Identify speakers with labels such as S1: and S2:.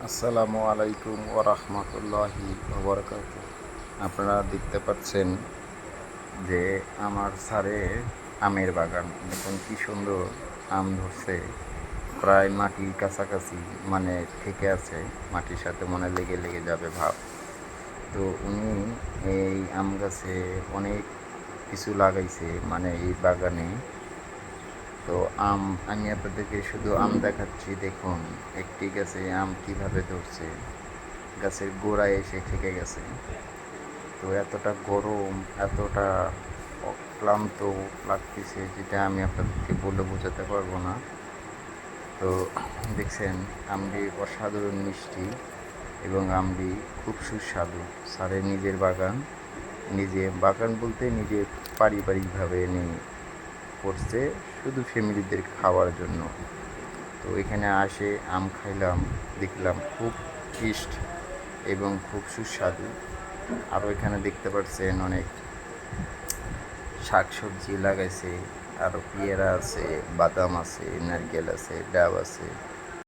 S1: আসসালামু আলাইকুম ওয়া রাহমাতুল্লাহি ওয়া বারাকাতুহু। আপনারা দেখতে পাচ্ছেন যে আমার ছাদে আমের বাগান। দেখুন কি সুন্দর আম ধরছে, প্রায় মাটির কাছাকাছি, মানে ঠেকে আছে, মাটির সাথে মনে লেগে লেগে যাবে ভাব। তো উনি এই আম গাছে অনেক কিছু লাগাইছে, মানে এই বাগানে। তো আমি আপনাদেরকে শুধু আম দেখাচ্ছি, দেখুন একটি গাছে আম কিভাবে ধরছে, গাছের গোড়ায় এসে ঠেকে গেছে। তো এতটা গরম, এতটা ক্লান্ত লাগতেছে, যেটা আমি আপনাদেরকে বলে বোঝাতে পারবো না। তো দেখছেন আমটি অসাধারণ মিষ্টি এবং আমটি খুব সুস্বাদু। স্যারের নিজের বাগান, নিজে বাগান বলতে নিজে পারিবারিকভাবে নিয়ে করছে, শুধু ফ্যামিলিদের খাওয়ার জন্য। তো এখানে আসে আম খাইলাম, দেখলাম খুব টেস্ট এবং খুব সুস্বাদু। আরও এখানে দেখতে পাচ্ছেন অনেক শাক সবজি লাগাইছে, আরও পেয়ারা আছে, বাদাম আছে, নারকেল আছে, ডাব আছে।